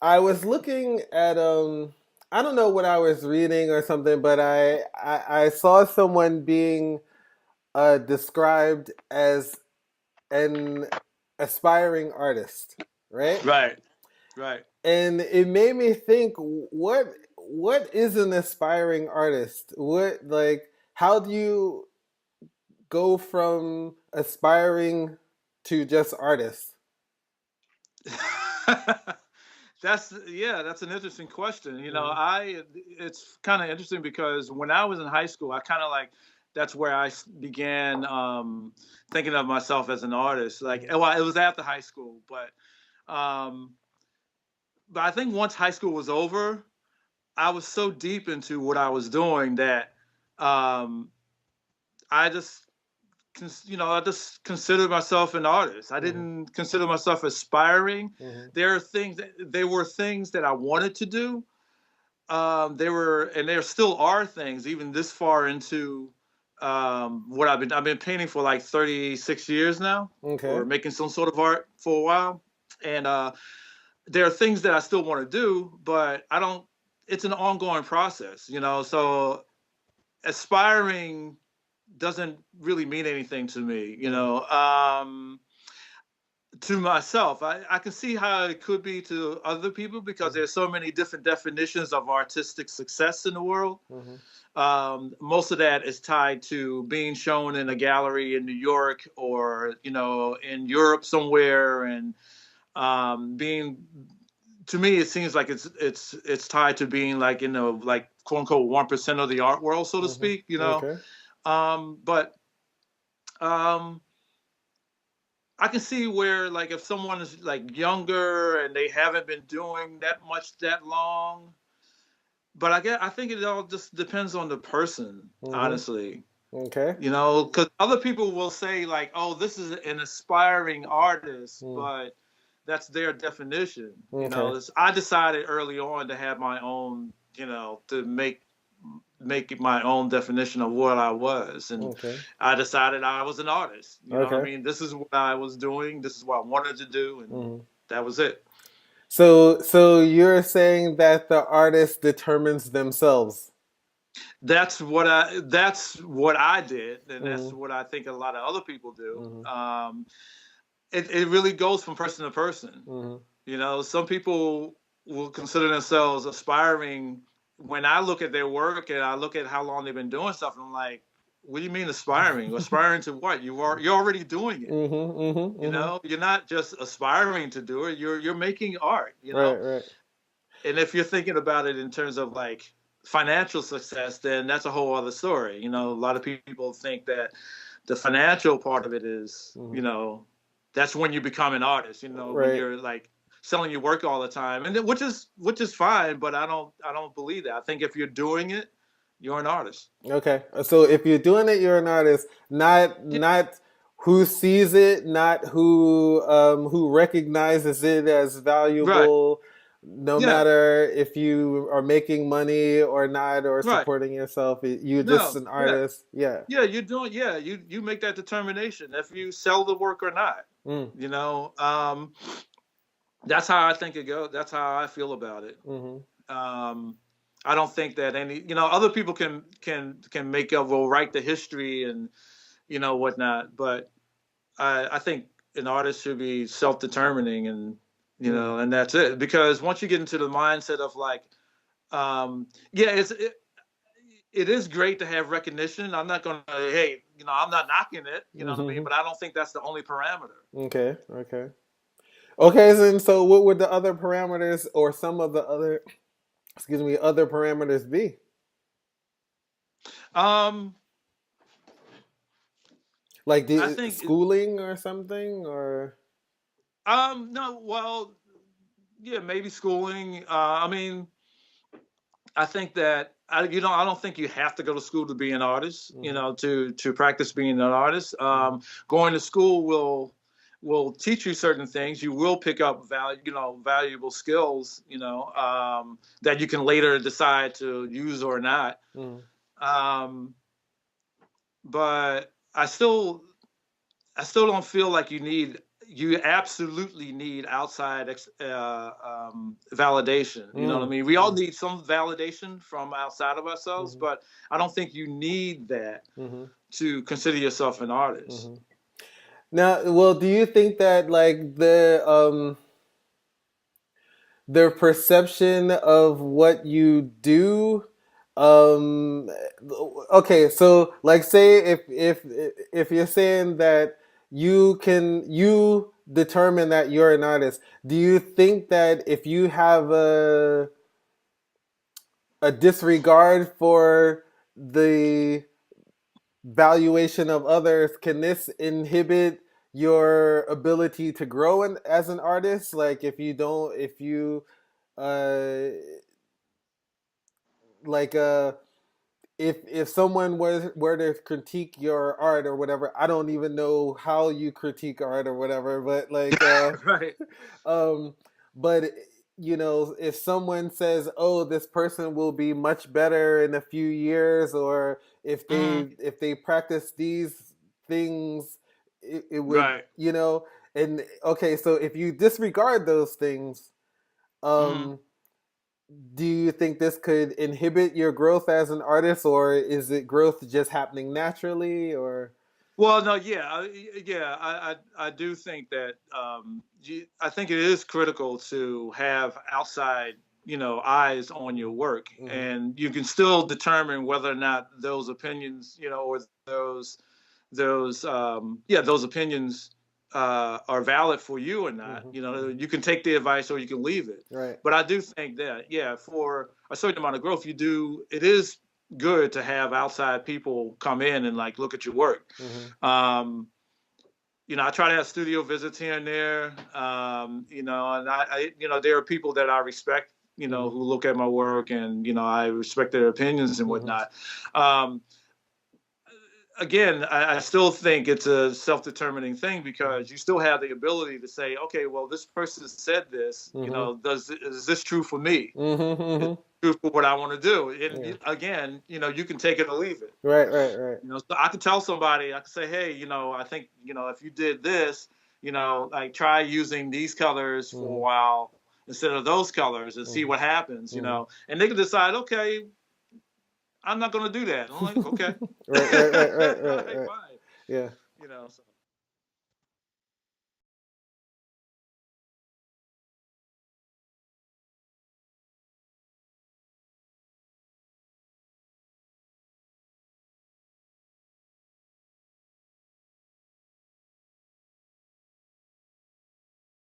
I was looking at I don't know what I was reading or something, but I saw someone being described as an aspiring artist, right? Right, right. And it made me think, what is an aspiring artist? What, like, how do you go from aspiring to just artist? That's an interesting question. Mm-hmm. It's kind of interesting because when I was in high school, I kind of like that's where began thinking of myself as an artist. Like, well, it was after high school, um, but I think once high school was over, I was so deep into what I was doing that um, I just I just considered myself an artist. I Mm-hmm. didn't consider myself aspiring. Mm-hmm. There were things that I wanted to do. And there still are things, even this far into what I've been painting for like 36 years now, Okay. or making some sort of art for a while. And there are things that I still want to do, but I don't. It's an ongoing process, So aspiring doesn't really mean anything to me, Mm-hmm. to myself. I can see how it could be to other people because there's so many different definitions of artistic success in the world. Mm-hmm. Most of that is tied to being shown in a gallery in New York or, in Europe somewhere. And being, to me, it seems like it's tied to being like, like quote unquote 1% of the art world, so to speak, Mm-hmm. Okay. But um, I can see where, like, if someone is like younger and they haven't been doing that much that long, but I think it all just depends on the person, Mm-hmm. honestly. Okay. Because other people will say like, "Oh, this is an aspiring artist," Mm. but that's their definition. Okay. I decided early on to have my own, to make my own definition of what I was. And Okay. I decided I was an artist. You know what I Okay. mean? This is what I was doing. This is what I wanted to do. And Mm-hmm. that was it. So you're saying that the artist determines themselves. That's what I did. And that's Mm-hmm. what I think a lot of other people do. Mm-hmm. It really goes from person to person. Mm-hmm. Some people will consider themselves aspiring. When I look at their work and I look at how long they've been doing stuff, I'm like, what do you mean aspiring? Aspiring to what? You're already doing it. Mm-hmm. Mm-hmm. Mm-hmm. You're not just aspiring to do it. You're making art. Right, right. And if you're thinking about it in terms of like financial success, then that's a whole other story. A lot of people think that the financial part of it is, Mm-hmm. that's when you become an artist. When Right. you're like selling your work all the time, and which is fine. But I don't believe that. I think if you're doing it, you're an artist. Okay. So if you're doing it, you're an artist. Yeah, Not who sees it, not who recognizes it as right. valuable, no Yeah. matter if you are making money or not or Right. supporting yourself. You're just No. an Yeah. artist. Yeah. Yeah. You're doing. Yeah. You make that determination if you sell the work or not. Mm. You know. That's how I think it goes. That's how I feel about it. Mm-hmm. Um, I don't think that other people can make up, will write the history and whatnot, but I think an artist should be self-determining, and Mm. and that's it. Because once you get into the mindset of like, yeah, it is great to have recognition. I'm not gonna, hey, I'm not knocking it, you know what I mean, Mm-hmm. but I don't think that's the only parameter. Okay. Okay. Okay. So what would the other parameters or some of the other, excuse me, other parameters be? Um, Like I the think, schooling or something or. no, well, yeah, maybe schooling. I mean, I think that I don't think you have to go to school to be an artist. Mm-hmm. To practice being an artist. Mm-hmm. Going to school will teach you certain things. You will pick up valuable skills. That you can later decide to use or not. Mm-hmm. Um, but I still don't feel like you need. you absolutely need outside validation. You know what I Mm, mean? We all need some validation from outside of ourselves, mm-hmm, but I don't think you need that mm-hmm, to consider yourself an artist. mm-hmm. Now, well, do you think that like their perception of what you do, um okay, so like say if you're saying that you determine that you're an artist, do you think that if you have a disregard for the valuation of others, can this inhibit your ability to grow as an artist? Like if you uh like if someone were to critique your art or whatever, I don't even know how you critique art or whatever, but like Right. um but if someone says, oh, this person will be much better in a few years, or if Hmm. they practice these things, it would, Right. and okay, so if you disregard those things, Hmm. um do you think this could inhibit your growth as an artist, or is it growth just happening naturally, or Well, no, yeah, yeah, I do think that I think it is critical to have outside, eyes on your work, mm-hmm, and you can still determine whether or not those opinions, or those opinions are valid for you or not. mm-hmm, mm-hmm. You can take the advice or you can leave it. Right. But I do think that, yeah, for a certain amount of growth, it is good to have outside people come in and like look at your work. Mm-hmm, Um, I try to have studio visits here and there. And there are people that I respect, mm-hmm, who look at my work, and I respect their opinions and mm-hmm, whatnot. Um, Again, I still think it's a self-determining thing, because you still have the ability to say, okay, well, this person said this. mm-hmm, Is this true for me? mm-hmm, Is mm-hmm. it true for what I want to do? Yeah. And again, you can take it or leave it. Right, right, right. So I could tell somebody, I could say, hey, I think, if you did this, like try using these colors for a Mm-hmm, while instead of those colors and see mm-hmm, what happens. mm-hmm. And they can decide, okay, I'm not going to do that. I'm like, okay, Right, right, right, right, all right, right, right. fine. Yeah. So.